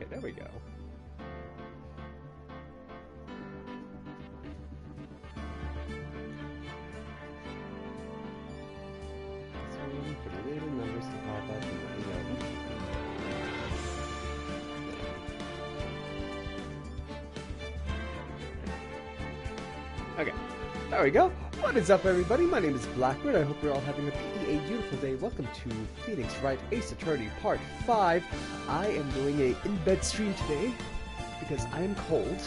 there we go. So for the little numbers to pop up and there we go. Okay, there we go. What is up, everybody? My name is Blackbird. I hope you're all having a beautiful day. Welcome to Phoenix Wright Ace Attorney Part 5. I am doing a in-bed stream today because I am cold.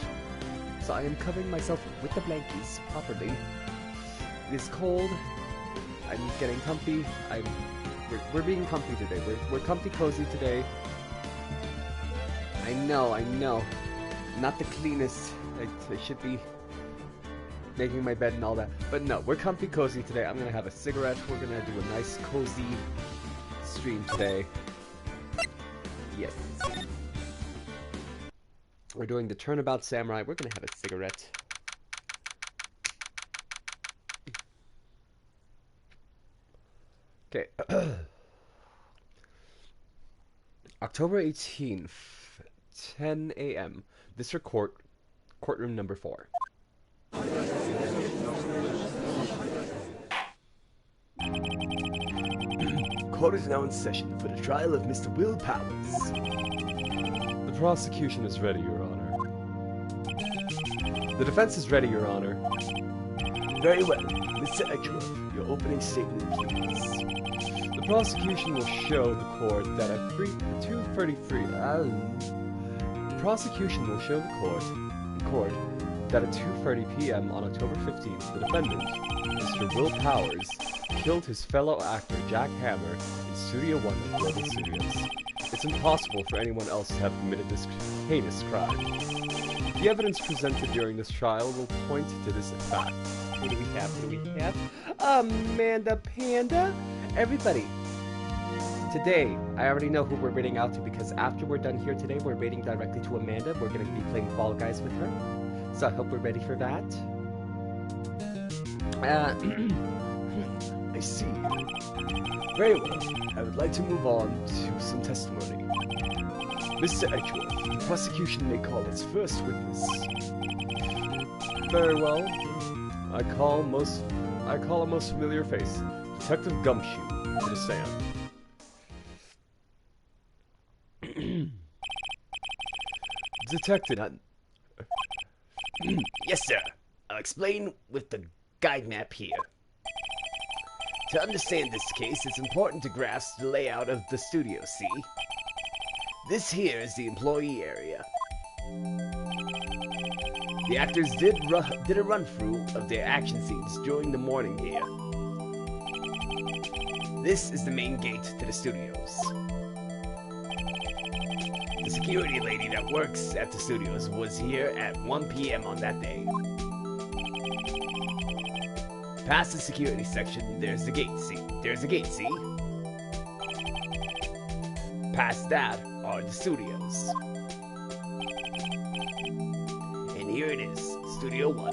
So I am covering myself with the blankies properly. It is cold. I'm getting comfy. We're being comfy today. We're comfy cozy today. I know. Not the cleanest. I should be making my bed and all that. But no, we're comfy cozy today. I'm gonna have a cigarette. We're gonna do a nice cozy stream today. Yes. We're doing the Turnabout Samurai. We're gonna have a cigarette. Okay. October 18th, 10 a.m. District Court, courtroom number 4. Court is now in session for the trial of Mr. Will Powers. The prosecution is ready, Your Honor. The defense is ready, Your Honor. Very well. Mr. Edgeworth, your opening statement, please. The prosecution will show the court that at 2:33. The prosecution will show the court that at 2:30 p.m. on October 15th, the defendant, Mr. Will Powers, killed his fellow actor Jack Hammer in Studio 1 of Global Studios. It's impossible for anyone else to have committed this heinous crime. The evidence presented during this trial will point to this fact. What do we have? Amanda Panda? Everybody, today, I already know who we're rating out to because after we're done here today, we're rating directly to Amanda. We're going to be playing Fall Guys with her. So I hope we're ready for that. I see. Very well. I would like to move on to some testimony. Mr. Edgeworth, the prosecution may call its first witness. Very well. I call a most familiar face, Detective Gumshoe, to the stand. Detective. Yes, sir. I'll explain with the guide map here. To understand this case, it's important to grasp the layout of the studio, see? This here is the employee area. The actors did a run-through of their action scenes during the morning here. This is the main gate to the studios. The security lady that works at the studios was here at 1 p.m. on that day. Past the security section, there's the gate, see? Past that are the studios. And here it is, Studio 1.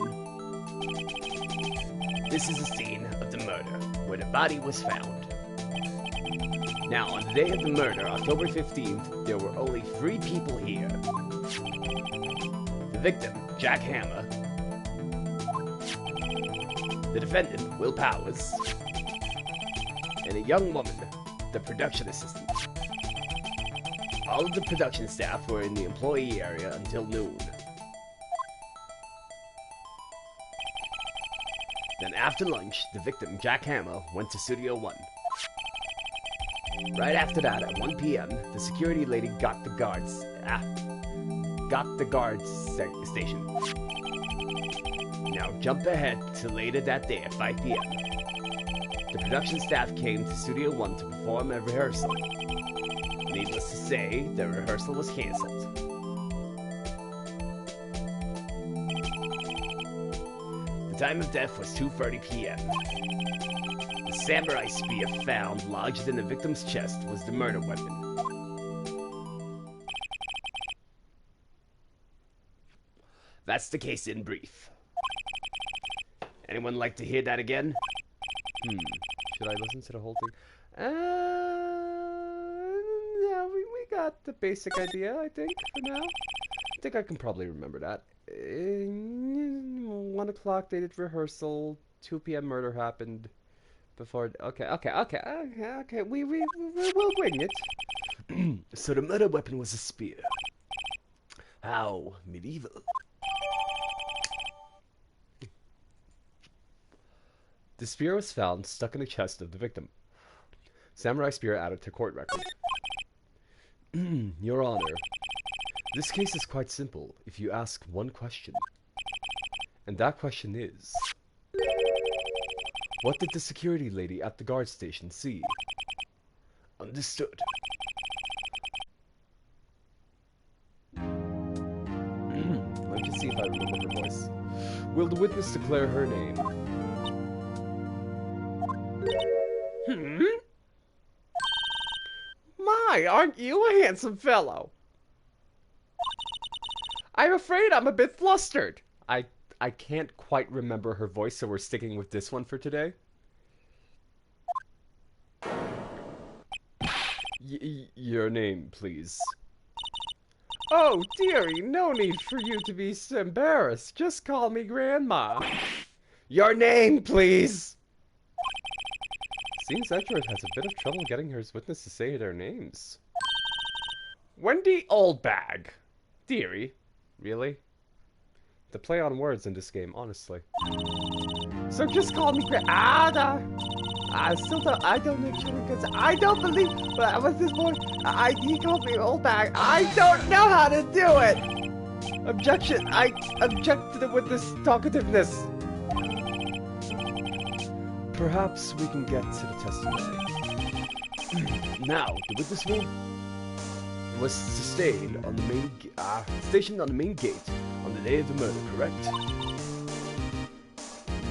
This is the scene of the murder, where the body was found. Now, on the day of the murder, October 15th, there were only 3 people here. The victim, Jack Hammer. The defendant, Will Powers. And a young woman, the production assistant. All of the production staff were in the employee area until noon. Then after lunch, the victim, Jack Hammer, went to Studio 1. Right after that, at 1 p.m., the security lady got the guards station. Now jump ahead to later that day at 5 p.m. The production staff came to Studio 1 to perform a rehearsal. Needless to say, the rehearsal was cancelled. The time of death was 2:30 p.m. The samurai spear found lodged in the victim's chest was the murder weapon. That's the case in brief. Anyone like to hear that again? Should I listen to the whole thing? No, we got the basic idea, I think, for now. I think I can probably remember that. 1 o'clock they did rehearsal, 2 p.m. murder happened before. Okay. We'll wing it. So the murder weapon was a spear. How medieval. The spear was found stuck in the chest of the victim. Samurai spear added to court record. Your Honor, this case is quite simple if you ask one question. And that question is, what did the security lady at the guard station see? Understood. Let me see if I remember her voice. Will the witness declare her name? My, aren't you a handsome fellow? I'm afraid I'm a bit flustered. I can't quite remember her voice, so we're sticking with this one for today. Your name, please. Oh, dearie, no need for you to be so embarrassed. Just call me Grandma. Your name, please! Seems Edgeworth has a bit of trouble getting her witness to say their names. Wendy Oldbag. Dearie. Really? The play on words in this game, honestly. So just call me I don't actually, because I don't believe, but I was this boy, he called me Oldbag. I don't know how to do it! Objection, I object to the witness talkativeness. Perhaps we can get to the testimony. Now, the witness was stationed on the main gate on the day of the murder, correct?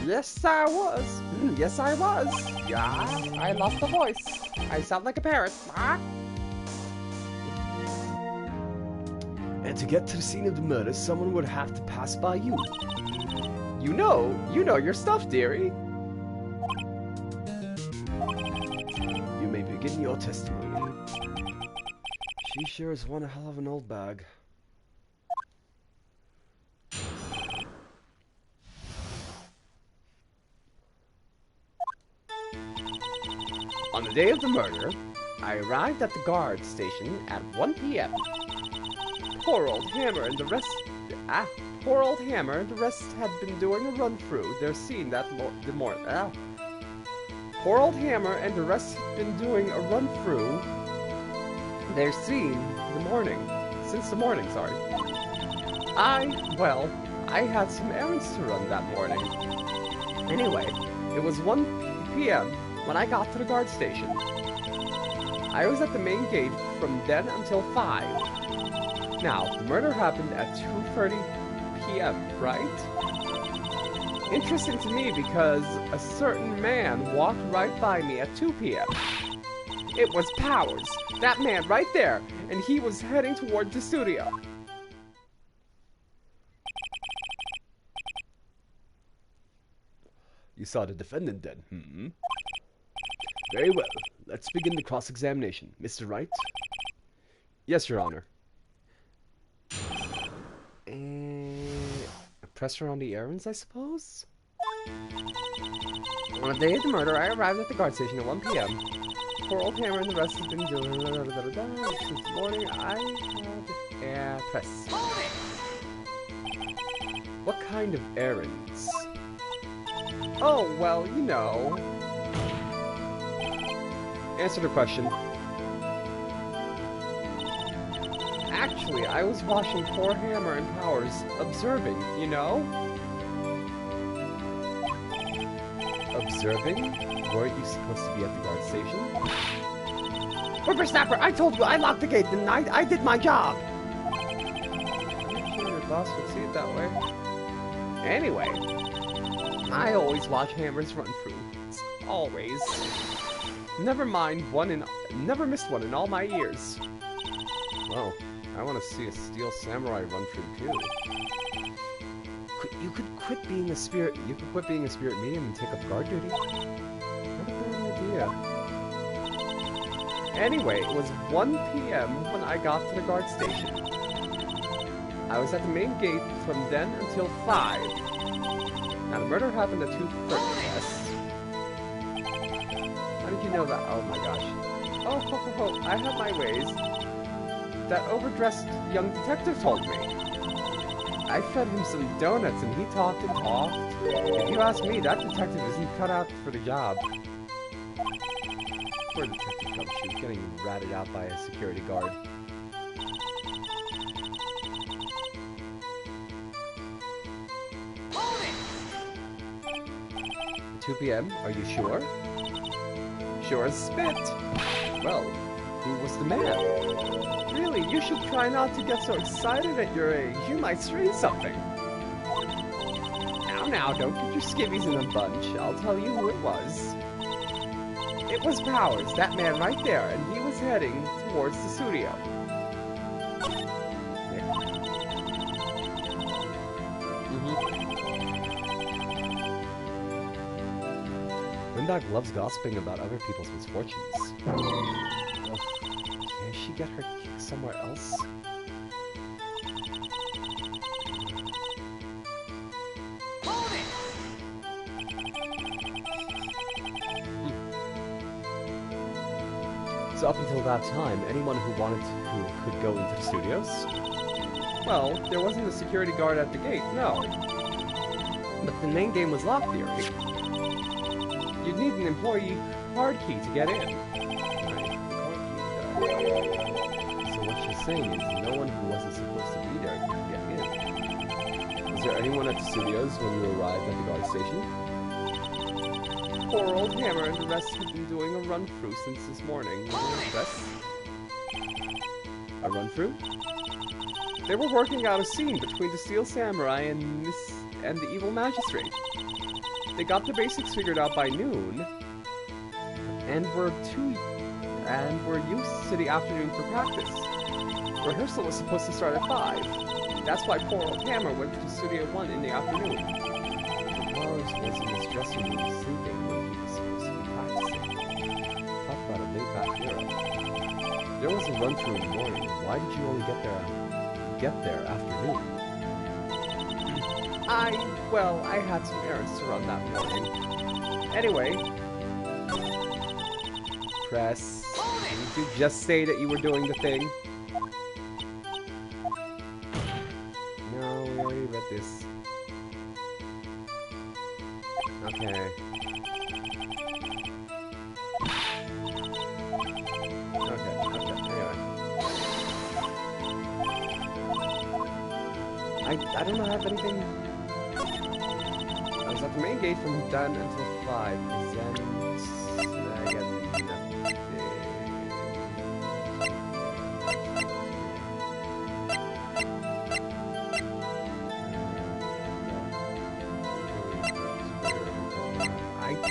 Yes, I was. Yes, I was. Yeah, I lost the voice. I sound like a parrot. And to get to the scene of the murder, someone would have to pass by you. You know your stuff, dearie. You may begin your testimony. She sure is one hell of an old bag. On the day of the murder, I arrived at the guard station at 1 p.m. Poor old Hammer and the rest had been doing a run through their scene that morning. Poor old Hammer and the rest had been doing a run through their scene since the morning, sorry. I had some errands to run that morning. Anyway, it was 1 p.m. when I got to the guard station. I was at the main gate from then until 5. Now, the murder happened at 2:30 p.m., right? Interesting to me because a certain man walked right by me at 2 p.m. It was Powers, that man right there, and he was heading toward the studio. You saw the defendant then, Very well. Let's begin the cross-examination. Mr. Wright? Yes, Your Honor. Pressure on the errands, I suppose? On the day of the murder, I arrived at the guard station at 1 p.m. Poor old Hammer and the rest have been doing since the morning. I had press. What kind of errands? Oh, well, you know. Answer the question. Actually, I was watching poor Hammer and Powers observing, you know? Observing? Weren't you supposed to be at the guard station? Whippersnapper, I told you I locked the gate, didn't I? I did my job! I'm sure your boss would see it that way. Anyway, I always watch Hammer's run-throughs. Always. Never missed one in all my years. Well, I want to see a Steel Samurai run-through too. You could quit being a spirit medium and take up guard duty. What a bad idea. Anyway, it was 1 p.m. when I got to the guard station. I was at the main gate from then until 5. Now, the murder happened at 2:30, yes. How did you know that? Oh my gosh. Oh, ho, ho, ho. I have my ways. That overdressed young detective told me. I fed him some donuts and he talked and talked. If you ask me, that detective isn't cut out for the job. Poor Detective Gumshoe, getting ratted out by a security guard. 2 p.m. Are you sure? Sure as spit. Well, who was the man? Really, you should try not to get so excited at your age. You might strain something. Now, don't get your skivvies in a bunch. I'll tell you who it was. It was Powers, that man right there, and he was heading towards the studio. Windbag loves gossiping about other people's misfortunes. Ugh. Can she get her kick somewhere else? So up until that time, anyone who wanted to could go into the studios? Well, there wasn't a security guard at the gate, no. But the main game was locked here. You'd need an employee card key to get in. Right, so what she's saying is no one who wasn't supposed to be there could get in. Was there anyone at the studios when you arrived at the guard station? Poor old Hammer and the rest have been doing a run-through since this morning. A run-through? They were working out a scene between the Steel Samurai and the Evil Magistrate. They got the basics figured out by noon, and were used to the afternoon for practice. Rehearsal was supposed to start at 5. That's why poor old Hammer went to Studio 1 in the afternoon. The Powers was in his dressing room sleeping when he was supposed to be practicing. Talk about a big back hero. There was a run-through in the morning. Why did you only get there afternoon? Well, I had some errands to run that morning. Anyway. Press. Did you just say that you were doing the thing? No, we already read this. Okay. Anyway. I don't know if I have anything. I was at the main gate from then until 5. Then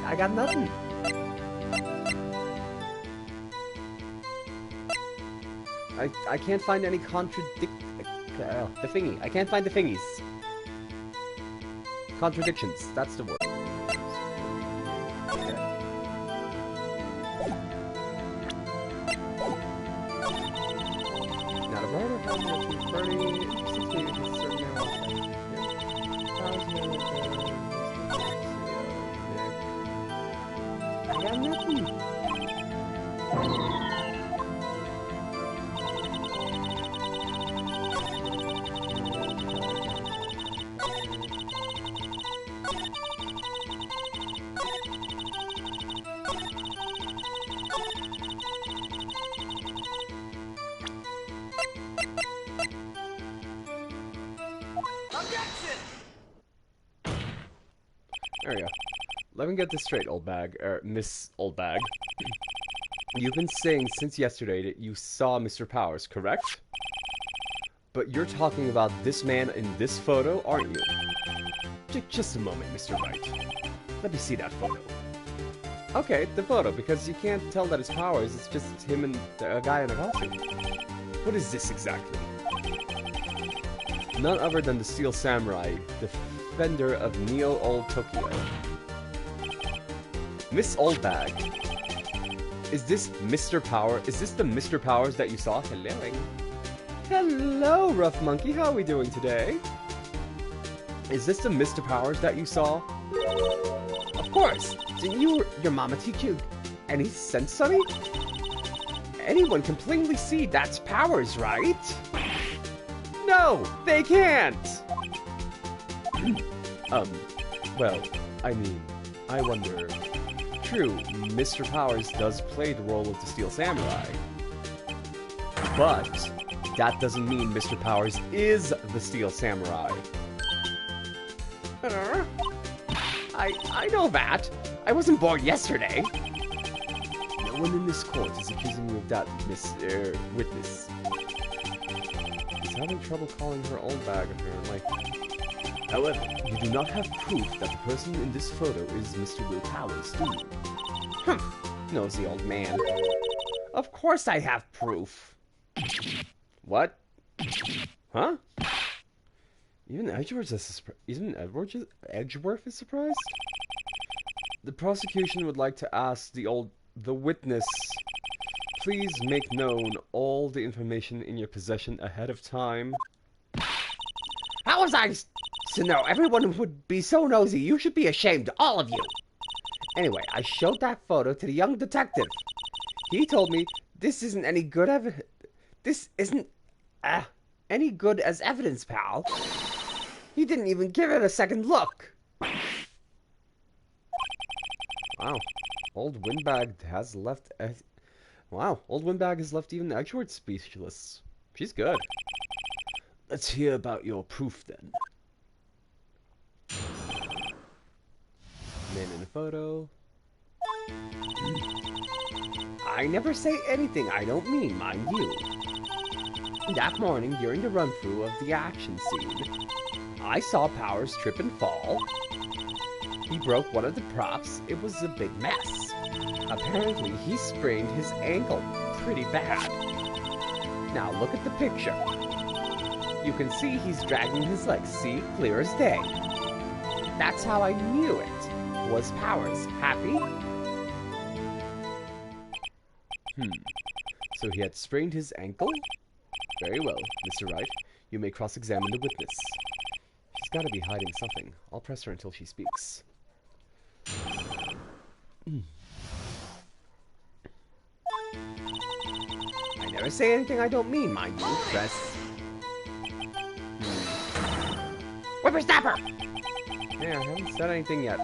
I got nothing. I got nothing. I can't find any the thingy. I can't find the thingies. Contradictions. That's the word. Okay. Now the murder happened at 2:30. 60 is certainly I got nothing. There we go. Let me get this straight, old bag, or Miss Old Bag. You've been saying since yesterday that you saw Mr. Powers, correct? But you're talking about this man in this photo, aren't you? Just a moment, Mr. Wright. Let me see that photo. Okay, the photo, because you can't tell that it's Powers, it's just him and a guy in a costume. What is this exactly? None other than the Steel Samurai, defender of Neo Old Tokyo. Miss Old Bag. Is this Mr. Power? Is this the Mr. Powers that you saw? Hello. Hello, Rough Monkey. How are we doing today? Is this the Mr. Powers that you saw? Of course. Didn't your mama teach you any sense, Sonny? Anyone can plainly see that's Powers, right? No, they can't. Well, I mean, I wonder. True, Mr. Powers does play the role of the Steel Samurai. But that doesn't mean Mr. Powers is the Steel Samurai. I know that. I wasn't born yesterday. No one in this court is accusing me of that, witness. He's having trouble calling her old bag, apparently. However, you do not have proof that the person in this photo is Mr. Will Powers, do you? Nosy old man. Of course I have proof. What? Huh? Even Edgeworth is surprised? The prosecution would like to ask the witness, please make known all the information in your possession ahead of time. How was I to know? Everyone would be so nosy. You should be ashamed, all of you. Anyway, I showed that photo to the young detective. He told me this isn't any good any good as evidence, pal. He didn't even give it a second look. Wow, old Windbag has left. Old Windbag has left even Edgeworth speechless. She's good. Let's hear about your proof then. Man in a photo. I never say anything I don't mean, mind you. That morning, during the run-through of the action scene, I saw Powers trip and fall. He broke one of the props. It was a big mess. Apparently, he sprained his ankle pretty bad. Now look at the picture. You can see he's dragging his legs, see? Clear as day. That's how I knew it was Powers. Happy? So he had sprained his ankle? Very well, Mr. Wright. You may cross-examine the witness. She's got to be hiding something. I'll press her until she speaks. I never say anything I don't mean, mind you. Press. Whippersnapper! Yeah, I haven't said anything yet.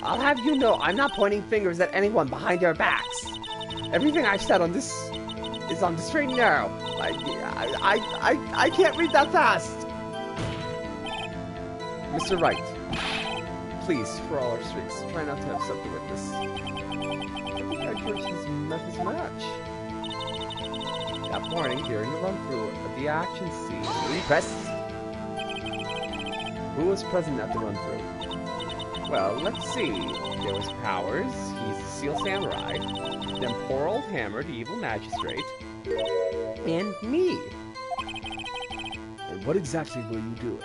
I'll have you know I'm not pointing fingers at anyone behind their backs. Everything I've said on this is on the straight and narrow. I can't read that fast. Mr. Wright, please, for all our sakes, try not to upset the witness. I think Edgeworth has met his match. That morning, during the run-through of the action scene, press. Who was present at the run-through? Well, let's see. There was Powers, he's the Steel Samurai, then poor old Hammer, the evil magistrate, and me. And what exactly were you doing?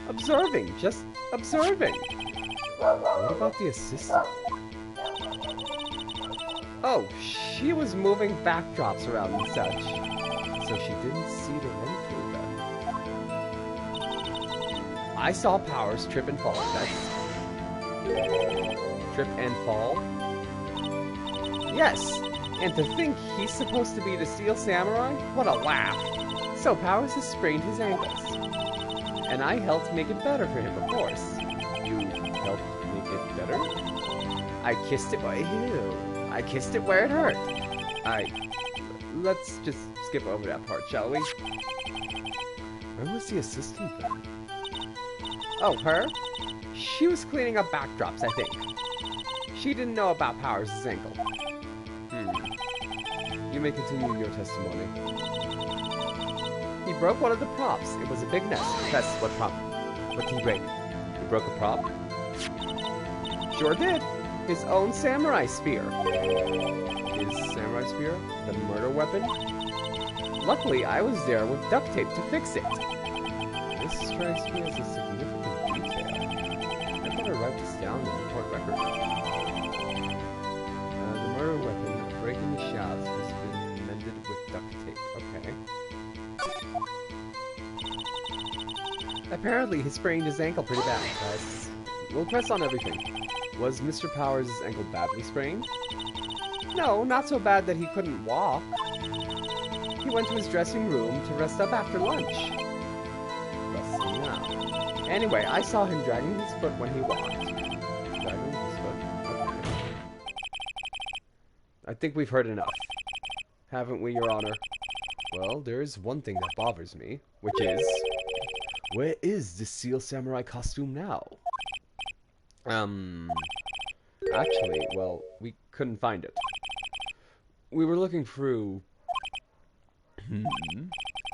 Observing, just observing. What about the assistant? Oh, she was moving backdrops around and such. So she didn't see the run-through then? I saw Powers trip and fall. That's... Trip and fall? Yes, and to think he's supposed to be the Steel Samurai? What a laugh. So Powers has sprained his ankles. And I helped make it better for him, of course. You helped make it better? I kissed it where it hurt. Let's just skip over that part, shall we? Where was the assistant then? Oh, her? She was cleaning up backdrops, I think. She didn't know about Powers' ankle. You may continue your testimony. He broke one of the props. It was a big mess. Press what prop? What did he break? He broke a prop? Sure did. His own samurai spear. His samurai spear? The murder weapon? Luckily, I was there with duct tape to fix it. This strikes me as a significant detail. I better write this down in the court record. Apparently, he sprained his ankle pretty bad. We'll press on everything. Was Mr. Powers' ankle badly sprained? No, not so bad that he couldn't walk. He went to his dressing room to rest up after lunch. Resting up. Anyway, I saw him dragging his foot when he walked. Dragging his foot? Okay. I think we've heard enough. Haven't we, Your Honor? Well, there's one thing that bothers me, which is... where is the Steel Samurai costume now? Actually, well, we couldn't find it. We were looking through...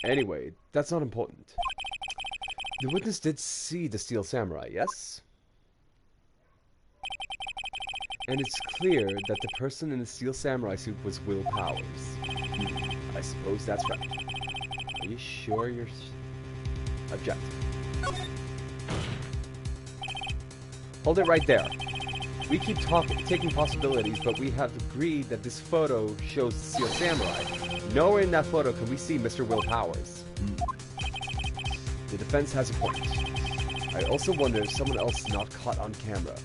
Anyway, that's not important. The witness did see the Steel Samurai, yes? And it's clear that the person in the Steel Samurai suit was Will Powers. I suppose that's right. Are you sure you're... Object. Hold it right there. We keep taking possibilities, but we have agreed that this photo shows the Steel Samurai. Nowhere in that photo can we see Mr. Will Powers. The defense has a point. I also wonder if someone else not caught on camera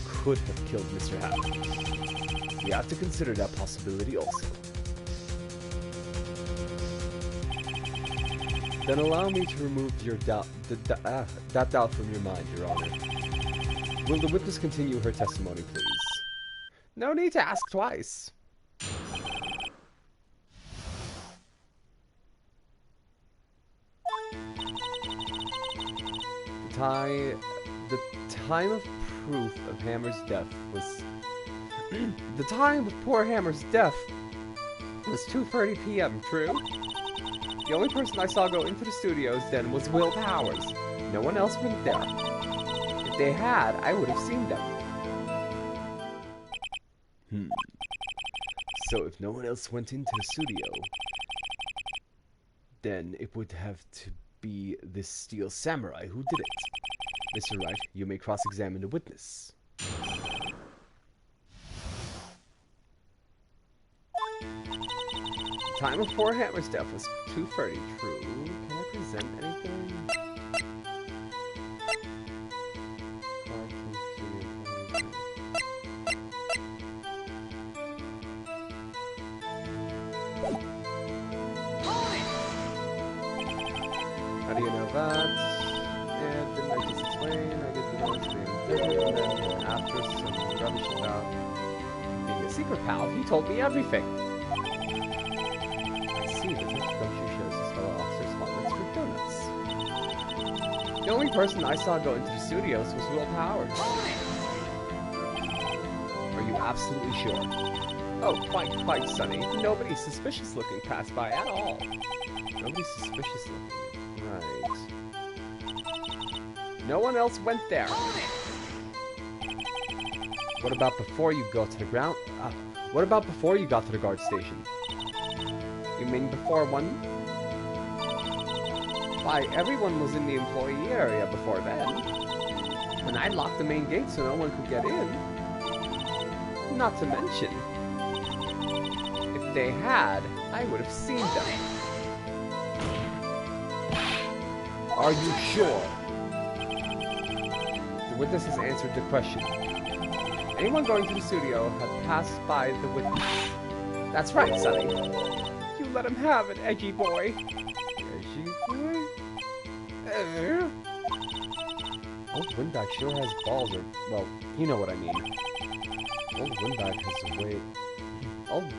could have killed Mr. Happ. We have to consider that possibility also. Then allow me to remove your doubt, that doubt from your mind, Your Honor. Will the witness continue her testimony, please? No need to ask twice. The time of proof of Hammer's death was... the time of poor Hammer's death was 2:30 p.m., true? The only person I saw go into the studios then was Will Powers. No one else went there. If they had, I would have seen them. So if no one else went into the studio, then it would have to be this Steel Samurai who did it. Mr. Wright, you may cross-examine the witness. The time of poor Hammer's death was 2:30, true. Can I present anything? How do you know that? And didn't I just explain? I get the notes being intended, and then after some rubbish about being a secret pal, he told me everything. I see that this gumshoe shows his fellow officers hotlinks for donuts. The only person I saw go into the studios was Will Powers. Are you absolutely sure? Oh, quite, Sonny. Nobody's suspicious looking passed by at all. Nobody's suspicious looking. Right. No one else went there. What about before you go to the ground? What about before you got to the guard station? You mean before one? Why, everyone was in the employee area before then. And I locked the main gate so no one could get in. Not to mention, if they had, I would have seen them. Are you sure? The witness has answered the question. Anyone going to the studio had passed by the witness. That's right, Sonny. You let him have it, edgy boy. Edgy boy? Old Windbag sure has balls, or, well, you know what I mean. Old Windbag has a way... Old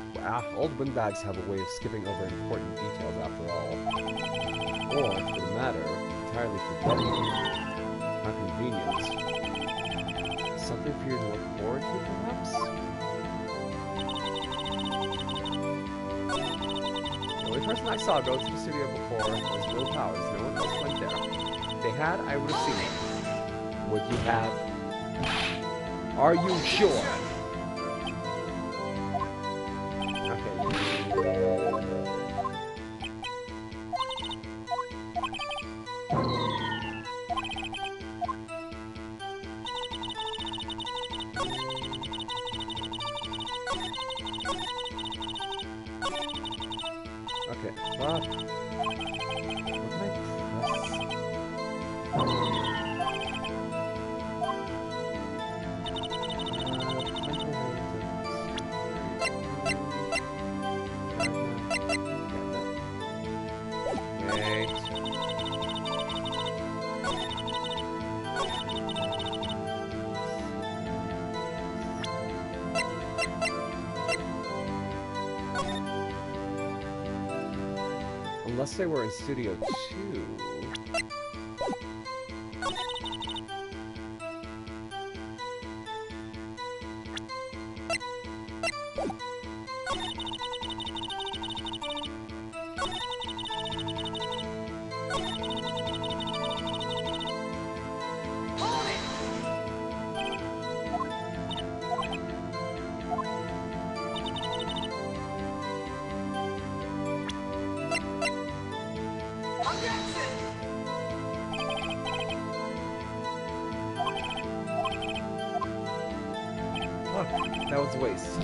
Windbags have a way of skipping over important details after all. Or, for the matter, entirely forgetting them. How convenient. Something for you to look forward to, perhaps? The only person I saw go to the studio before was Will Powers. No one else went there. If they had, I would have seen them. Would you have? Are you sure? Okay, but what can I press? Unless they were in Studio 2. Fuck, that was a waste.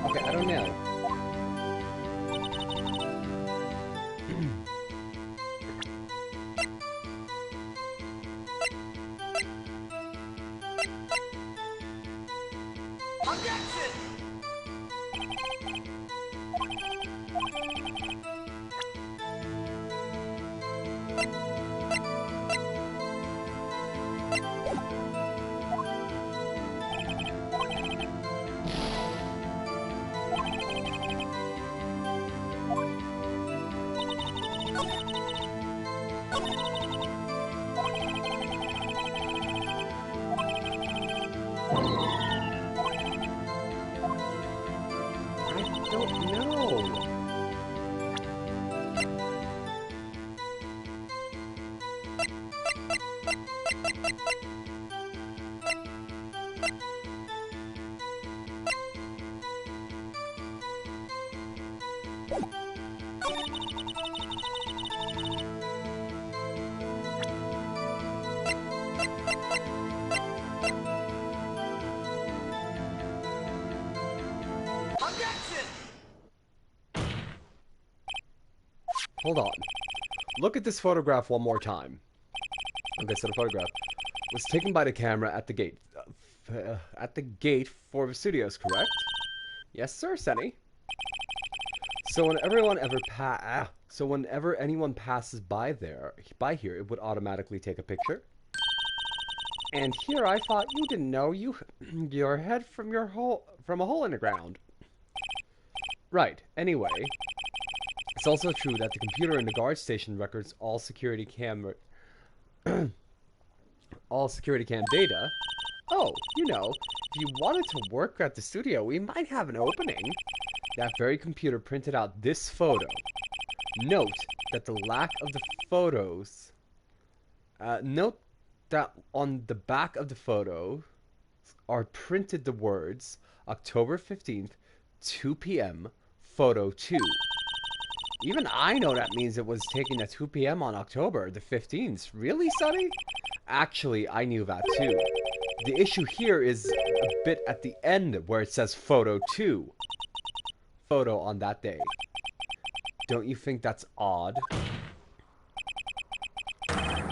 Okay, I don't know. I don't know. Hold on. Look at this photograph one more time. Okay, so the photograph was taken by the camera at the gate. At the gate for the studios, correct? Yes, sir, Senny. So whenever anyone passes by here, it would automatically take a picture. And here I thought you didn't know your head from a hole in the ground. Right. Anyway, it's also true that the computer in the guard station records all security cam data. Oh, you know, if you wanted to work at the studio, we might have an opening. That very computer printed out this photo. Note that the lack of the photos. Note that on the back of the photo are printed the words October 15th, 2 p.m., photo 2. Even I know that means it was taken at 2 p.m. on October the 15th. Really, Sonny? Actually, I knew that too. The issue here is a bit at the end where it says photo 2. Photo on that day. Don't you think that's odd?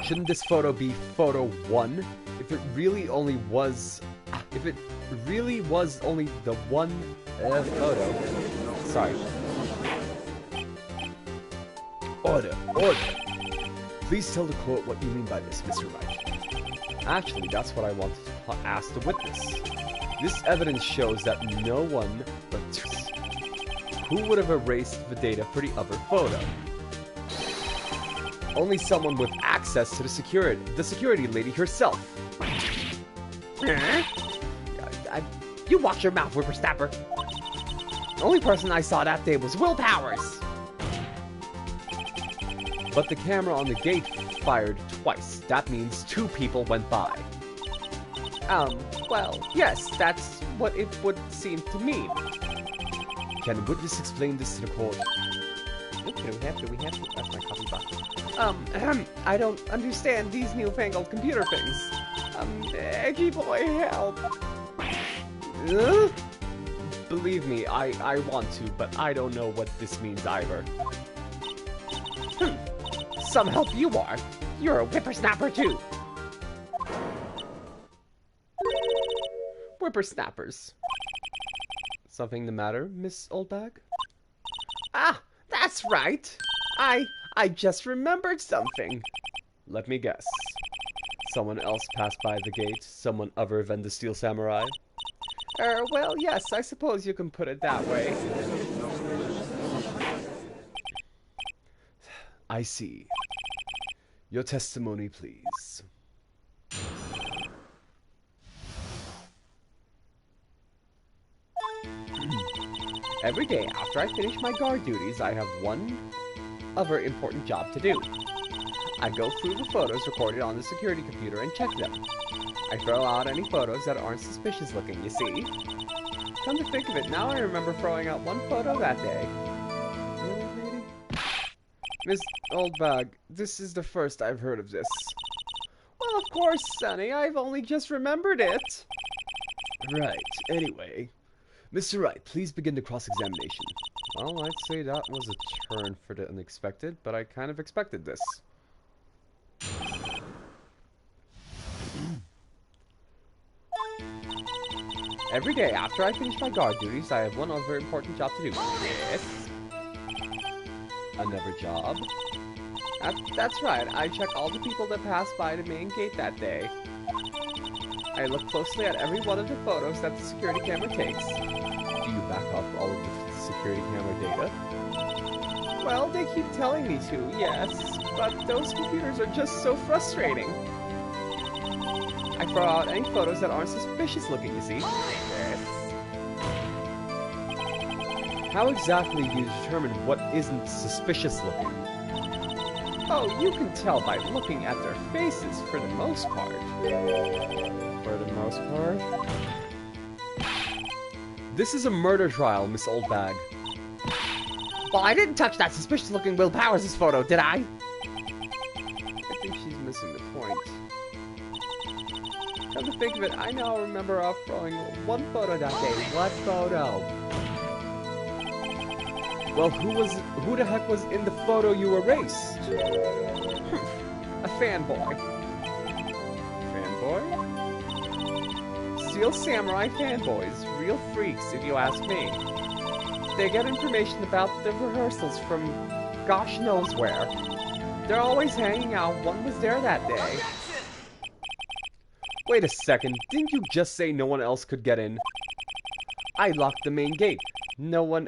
Shouldn't this photo be photo 1? If it really was only the one photo. Sorry. Order. Please tell the court what you mean by this, Mr. Wright. Actually, that's what I wanted to ask the witness. This evidence shows that no one but who would have erased the data for the other photo. Only someone with access to the security lady herself. You watch your mouth, whippersnapper. The only person I saw that day was Will Powers. But the camera on the gate fired twice. That means 2 people went by. Well, yes, that's what it would seem to mean. Can the witness explain this to the court? Do we have to? That's my copy box. I don't understand these newfangled computer things. Eggy boy, help. Believe me, I want to, but I don't know what this means either. Some help you are. You're a whippersnapper too. Whippersnappers. Something the matter, Miss Oldbag? Ah, that's right. I just remembered something. Let me guess. Someone else passed by the gate, someone other than the Steel Samurai? Well, yes, I suppose you can put it that way. I see. Your testimony, please. Every day after I finish my guard duties, I have one other important job to do. I go through the photos recorded on the security computer and check them. I throw out any photos that aren't suspicious looking, you see. Come to think of it, now I remember throwing out one photo that day. Really, lady? Miss Oldbag, this is the first I've heard of this. Well, of course, Sonny, I've only just remembered it. Right, anyway. Mr. Wright, please begin the cross-examination. Well, I'd say that was a turn for the unexpected, but I kind of expected this. Every day after I finish my guard duties, I have one other important job to do. Yes. Another job? That's right, I check all the people that pass by the main gate that day. I look closely at every one of the photos that the security camera takes. Do you back up all of the security camera data? Well, they keep telling me to, yes, but those computers are just so frustrating. I throw out any photos that aren't suspicious looking, you see. Yes. How exactly do you determine what isn't suspicious looking? Oh, you can tell by looking at their faces for the most part. For the most part? This is a murder trial, Miss Oldbag. Well, I didn't touch that suspicious-looking Will Powers' photo, did I? I think she's missing the point. Come to think of it, I now remember throwing one photo that day. What photo? Well, who the heck was in the photo you erased? A fanboy. Fanboy? Steel Samurai fanboys, real freaks if you ask me. They get information about the rehearsals from gosh knows where. They're always hanging out, one was there that day. Wait a second, didn't you just say no one else could get in? I locked the main gate. No one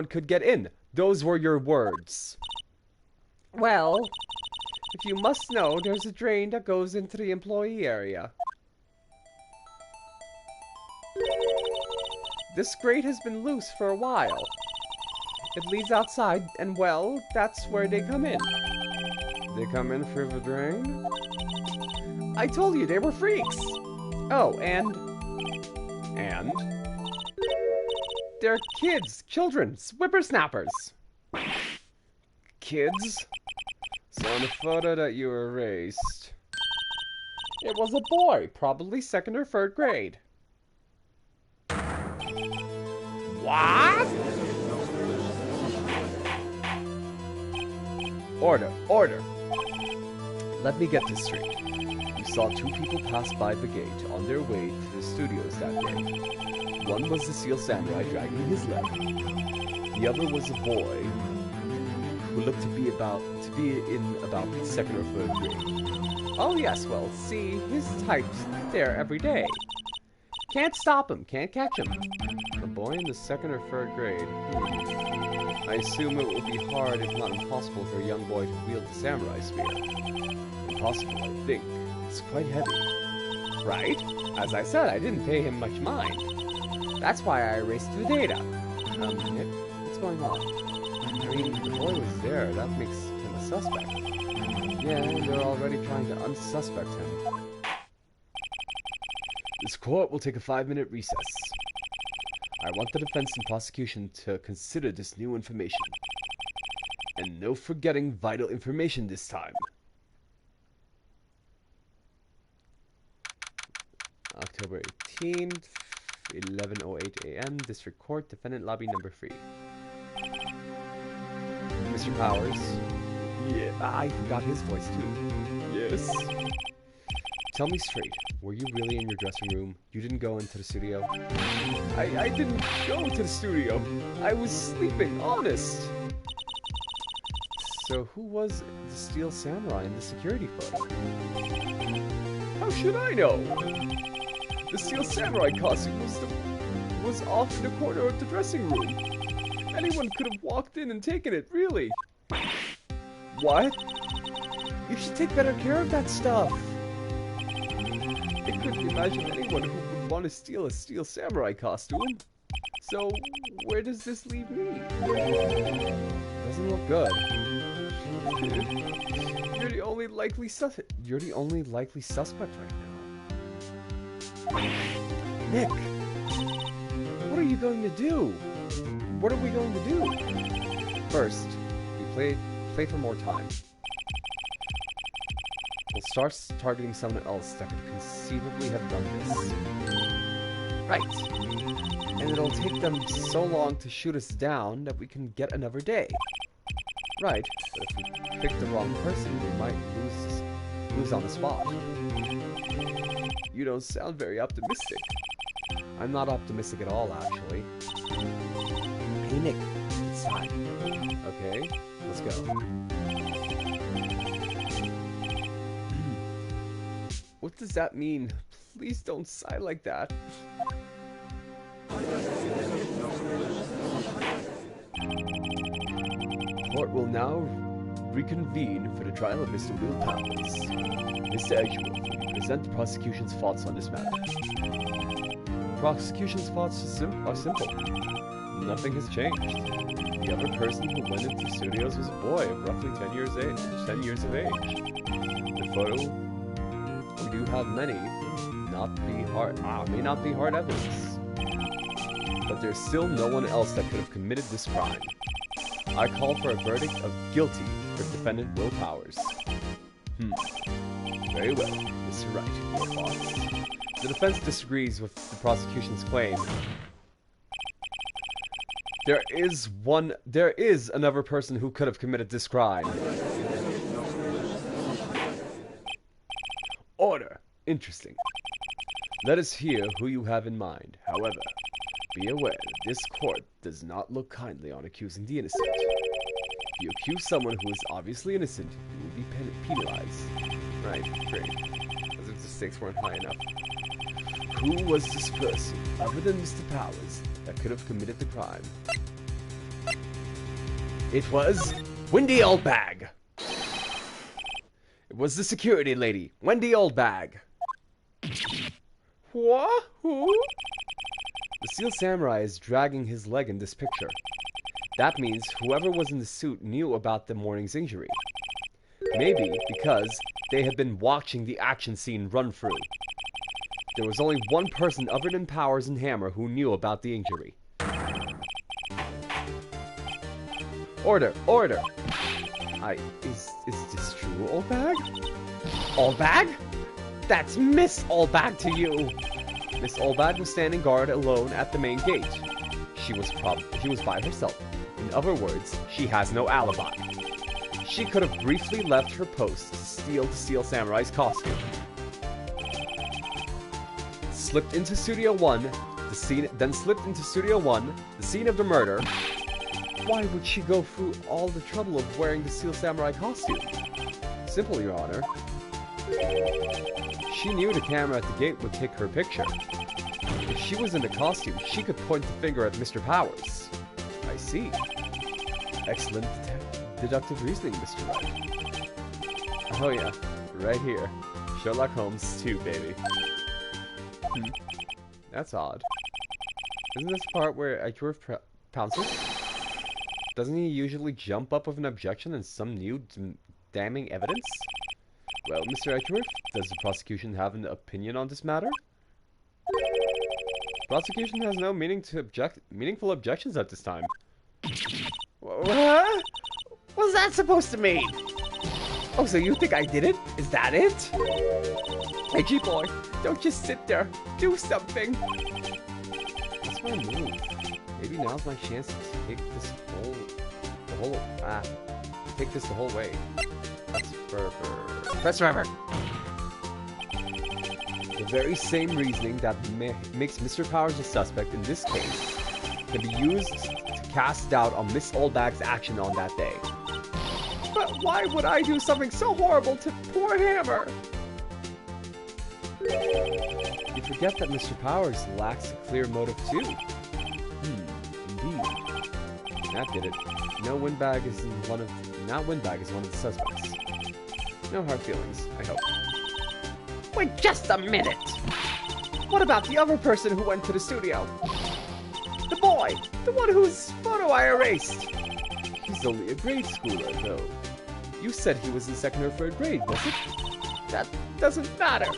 could get in. Those were your words. Well, if you must know, there's a drain that goes into the employee area. This grate has been loose for a while. It leads outside, and well, that's where they come in. They come in through the drain? I told you they were freaks. Oh, and... And? They're kids, children, whippersnappers. Kids? So in the photo that you erased... It was a boy, probably 2nd or 3rd grade. What? Order, order. Let me get this straight. You saw 2 people pass by the gate on their way to the studios that day. One was the Steel Samurai dragging his leg. The other was a boy who looked to be in about 2nd or 3rd grade. Oh yes, well, see, his type's there every day. Can't stop him, can't catch him. A boy in the 2nd or 3rd grade. I assume it would be hard, if not impossible, for a young boy to wield the samurai spear. Impossible, I think. It's quite heavy. Right? As I said, I didn't pay him much mind. That's why I erased the data. Nick, what's going on? I mean, the boy was there. That makes him a suspect. Yeah, and they're already trying to unsuspect him. This court will take a 5-minute recess. I want the defense and prosecution to consider this new information. And no forgetting vital information this time. October 18th, 11:08 a.m. District Court, Defendant Lobby Number 3. Mr. Powers? Yeah, I forgot his voice too. Yes? Tell me straight, were you really in your dressing room? You didn't go into the studio? I didn't go to the studio. I was sleeping, honest. So who was the Steel Samurai in the security photo? How should I know? The Steel Samurai costume was off in the corner of the dressing room. Anyone could have walked in and taken it, really. What? You should take better care of that stuff. I couldn't imagine anyone who would want to steal a Steel Samurai costume. So, where does this leave me? Doesn't look good. You're the only likely suspect right now. Nick, what are you going to do? What are we going to do? First, we play for more time. We'll start targeting someone else that could conceivably have done this. Right. And it'll take them so long to shoot us down that we can get another day. Right, but if we pick the wrong person, we might lose on the spot. You don't sound very optimistic. I'm not optimistic at all, actually. Hey Nick, it's time. Okay, let's go. What does that mean? Please don't sigh like that. Court will now reconvene for the trial of Mr. Will Powers. Mr. Edgeworth, will you present the prosecution's thoughts on this matter? Prosecution's thoughts are simple. Nothing has changed. The other person who went into studios was a boy of roughly 10 years of age. The photo, we do have many, may not be hard evidence. But there's still no one else that could have committed this crime. I call for a verdict of guilty for defendant Will Powers. Very well, Mr. Wright, your thoughts. The defense disagrees with the prosecution's claim. There is another person who could have committed this crime. Order. Interesting. Let us hear who you have in mind. However, be aware that this court does not look kindly on accusing the innocent. If you accuse someone who is obviously innocent, you will be penalized. Right, great. As if the stakes weren't high enough. Who was this person, other than Mr. Powers, that could have committed the crime? It was Wendy Oldbag. It was the security lady, Wendy Oldbag. What? Who? The Steel Samurai is dragging his leg in this picture. That means whoever was in the suit knew about the morning's injury. Maybe because they had been watching the action scene run through. There was only one person other than Powers and Hammer who knew about the injury. Order! Order! Is this true, Oldbag? Oldbag? That's Miss Oldbag to you! Miss Oldbag was standing guard alone at the main gate. She was by herself. In other words, she has no alibi. She could have briefly left her post to steal the Steel Samurai's costume. Slipped into Studio 1, then slipped into Studio 1, the scene of the murder. Why would she go through all the trouble of wearing the Steel Samurai costume? Simple, Your Honor. She knew the camera at the gate would take her picture. If she was in the costume, she could point the finger at Mr. Powers. I see. Excellent deductive reasoning, Mr. Wright. Oh yeah, right here. Sherlock Holmes 2, baby. That's odd. Isn't this the part where Edgeworth pounces? Doesn't he usually jump up with an objection and some new damning evidence? Well, Mr. Edgeworth, does the prosecution have an opinion on this matter? Prosecution has no meaningful objections at this time. What? What's that supposed to mean? Oh, so you think I did it? Is that it? Hey, G-boy, don't just sit there. Do something. That's my move. Maybe now's my chance to take this take this the whole way. Press forever. The very same reasoning that makes Mr. Powers a suspect in this case can be used to cast doubt on Miss Oldbag's action on that day. But why would I do something so horrible to poor Hammer? You forget that Mr. Powers lacks a clear motive too. Indeed. That did it. Not Windbag is one of the suspects. No hard feelings, I hope. Wait just a minute! What about the other person who went to the studio? The boy! The one whose photo I erased! He's only a grade schooler, though. You said he was in 2nd or 3rd grade, was it? That doesn't matter.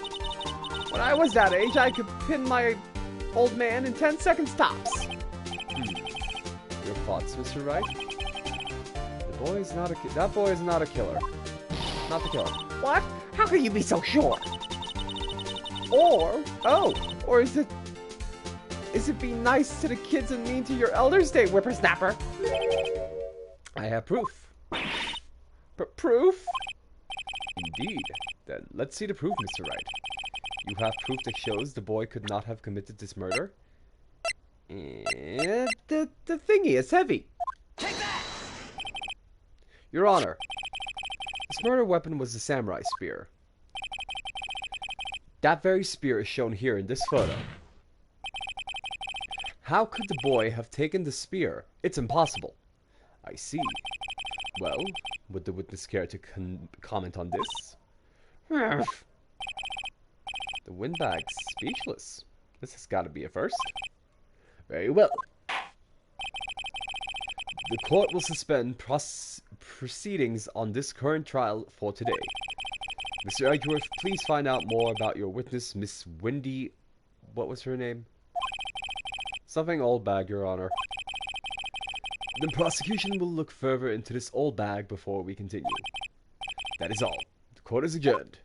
When I was that age, I could pin my old man in 10 seconds tops. Your thoughts, Mr. Wright? That boy is not a killer. Not the killer. What? How can you be so sure? Or is it being nice to the kids and mean to your elders, day whippersnapper? I have proof. Proof? Indeed. Then let's see the proof, Mr. Wright. You have proof that shows the boy could not have committed this murder? And the thingy is heavy. Take that! Your Honor, this murder weapon was a samurai spear. That very spear is shown here in this photo. How could the boy have taken the spear? It's impossible. I see. Well, would the witness care to comment on this? The windbag's speechless. This has got to be a first. Very well. The court will suspend proceedings on this current trial for today. Mr. Edgeworth, please find out more about your witness, Miss Wendy... What was her name? Something old bag, Your Honor. The prosecution will look further into this old bag before we continue. That is all. The court is adjourned.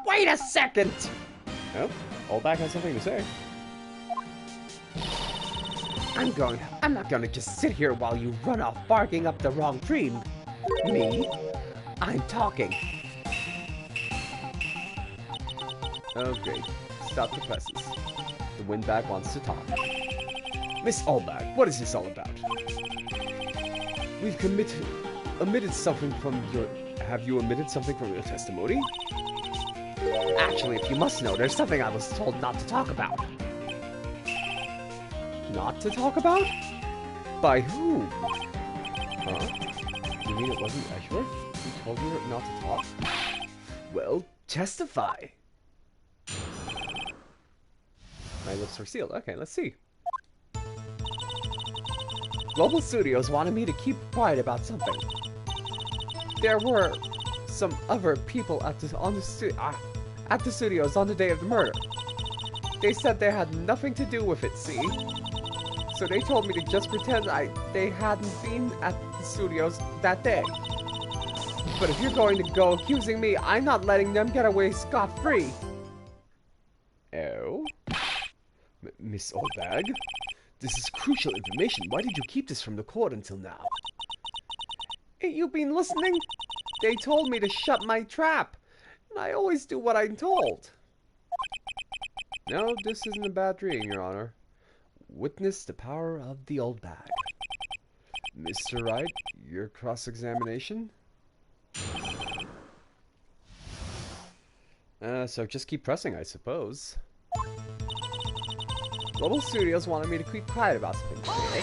Wait a second! Oh, old bag has something to say. I'm not gonna just sit here while you run off barking up the wrong tree. Me? I'm talking. Oh, great. Stop the presses. The windbag wants to talk. Miss Oldbag, what is this all about? We've omitted something from your... Have you omitted something from your testimony? Actually, if you must know, there's something I was told not to talk about. Not to talk about? By whom? Huh? You mean it wasn't Edgeworth who told you not to talk? Well, testify. My lips are sealed. Okay, let's see. Global Studios wanted me to keep quiet about something. There were some other people at the studios on the day of the murder. They said they had nothing to do with it, see? So they told me to just pretend they hadn't been at the studios that day. But if you're going to go accusing me, I'm not letting them get away scot-free. Oh? Miss Oldbag? This is crucial information. Why did you keep this from the court until now? Ain't you been listening? They told me to shut my trap. And I always do what I'm told. No, this isn't a bad dream, Your Honor. Witness the power of the old bag. Mr. Wright, your cross-examination? So just keep pressing, I suppose. Global Studios wanted me to keep quiet about something today.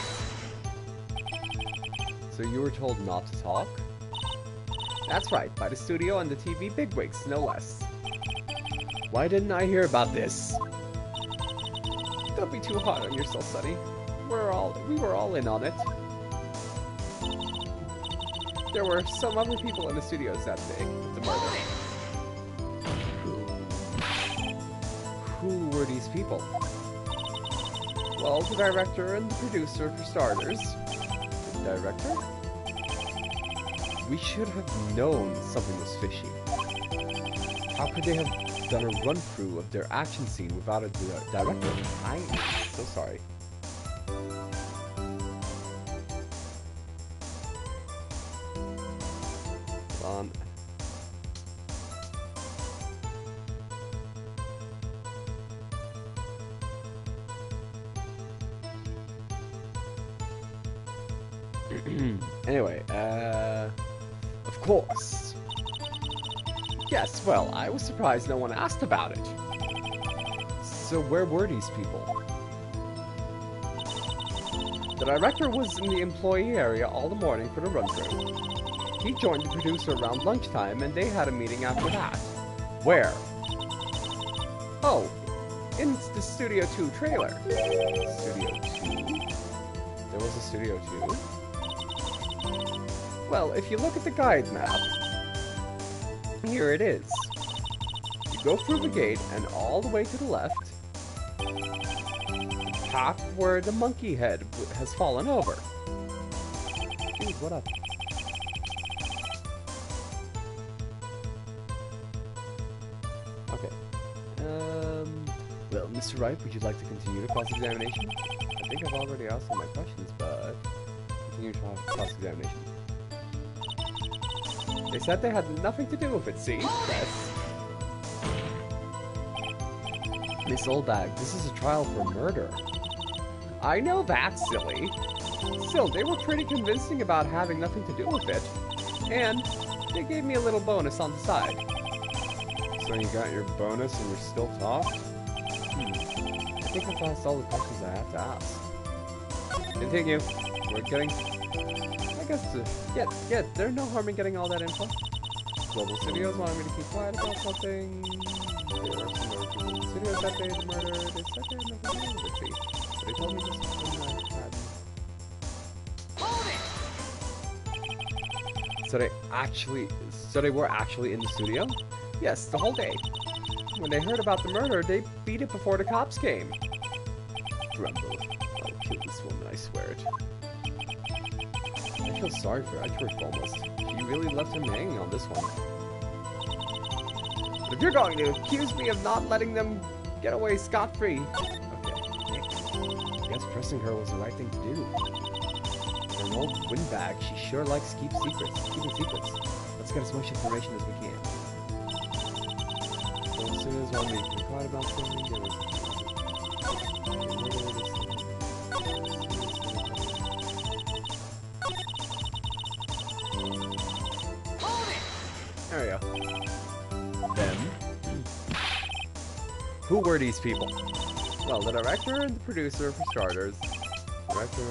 So you were told not to talk? That's right, by the studio and the TV bigwigs, no less. Why didn't I hear about this? Don't be too hard on yourself, Sonny. We were all in on it. There were some other people in the studios that day with the murder. Who were these people? Well, the director and the producer, for starters. The director? We should have known something was fishy. How could they have done a run-through of their action scene without a director? I'm so sorry. Hold on. Anyway, of course. Yes, well, I was surprised no one asked about it. So where were these people? The director was in the employee area all the morning for the run-through. He joined the producer around lunchtime, and they had a meeting after that. Where? Oh, in the Studio 2 trailer. Studio 2? There was a Studio 2? Well, if you look at the guide map, here it is. You go through the gate and all the way to the left, the path where the monkey head has fallen over. Dude, what up? Okay. Well, Mr. Wright, would you like to continue the cross-examination? I think I've already asked all my questions, but continue cross-examination. They said they had nothing to do with it, see? Yes. Miss Oldbag, this is a trial for murder. I know that's silly. Still, they were pretty convincing about having nothing to do with it. And they gave me a little bonus on the side. So you got your bonus and you're still talking? I think I've asked all the questions I have to ask. Continue. We're getting... I guess, yeah, there's no harm in getting all that info. Global Studios wanted me to keep quiet about something. There are some other people in the studios that day of the murder. They said they had nothing to do with it, see? But they told me this was something I had. Hold it! So they were actually in the studio? Yes, the whole day. When they heard about the murder, they beat it before the cops came. Grumble. I'll kill this woman, I swear it. I feel sorry for Edgeworth almost. She really left him hanging on this one. But if you're going to accuse me of not letting them get away scot-free... Okay, Nick. I guess pressing her was the right thing to do. For an old windbag, she sure likes keeping secrets. Let's get as much information as we can. So as soon as one week, we cried about something, there was... There we go. Them. Who were these people? Well, the director and the producer, for starters. Director...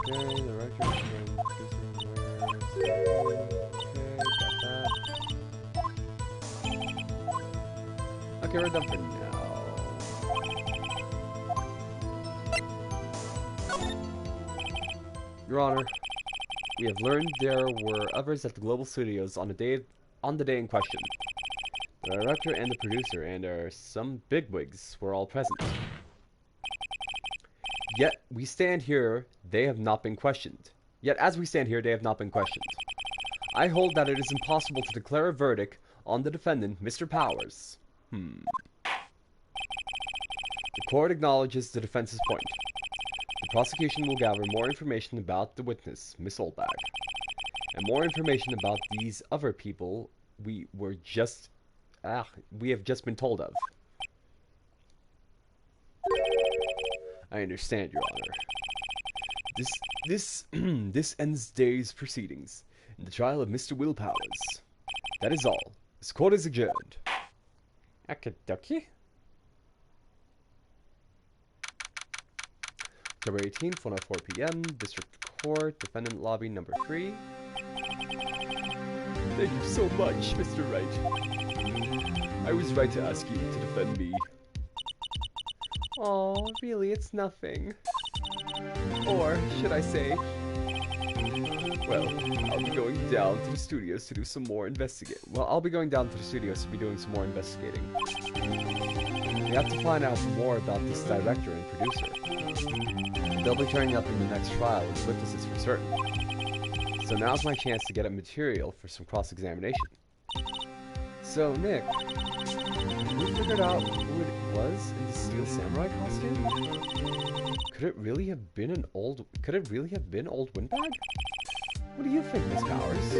Okay, the director and producer, okay, got that. Okay, we're done for now. Your Honor, we have learned there were others at the Global Studios on the day in question. The director and the producer and some bigwigs were all present. Yet we stand here, they have not been questioned. Yet as we stand here, they have not been questioned. I hold that it is impossible to declare a verdict on the defendant, Mr. Powers. The court acknowledges the defense's point. The prosecution will gather more information about the witness, Miss Oldbag, and more information about these other people we have just been told of. I understand, Your Honor. This ends today's proceedings in the trial of Mr. Will Powers. That is all. This court is adjourned. Akaduki? October 18th, 1:04 p.m. District Court, Defendant Lobby number 3. Thank you so much, Mr. Wright. I was right to ask you to defend me. Oh, really, it's nothing. Or, should I say... Well, I'll be going down to the studios to do some more investigating. I'll be going down to the studios to be doing some more investigating. We have to find out more about this director and producer. They'll be turning up in the next trial as witnesses for certain. So now's my chance to get a material for some cross-examination. So, Nick, we figured out who it was in the Steel Samurai costume? Could it really have been old Windbag? What do you think, Miss Powers?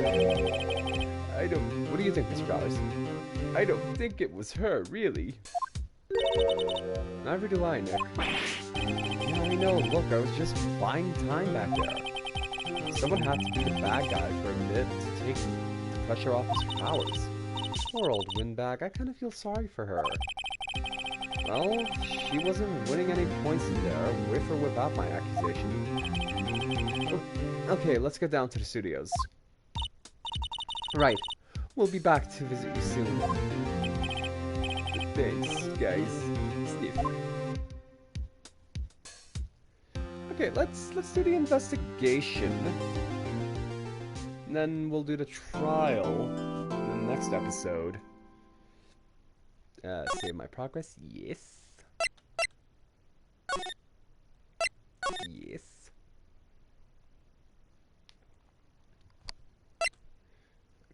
What do you think, Miss Powers? I don't think it was her, really. Neither do I, Nick. Yeah, I know. Look, I was just buying time back there. Someone had to be the bad guy for a bit to take the pressure off his powers. Poor old windbag. I kind of feel sorry for her. Well, she wasn't winning any points in there, with or without my accusation. Okay, let's get down to the studios. Right. We'll be back to visit you soon. Thanks, guys. Sniff. Okay, let's do the investigation. And then we'll do the trial in the next episode. Save my progress. Yes. Yes.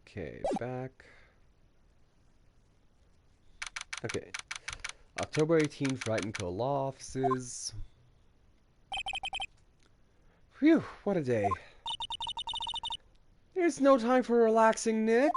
Okay, back. Okay. October 18th, Wright & Co. Law Offices. Phew, what a day. There's no time for relaxing, Nick.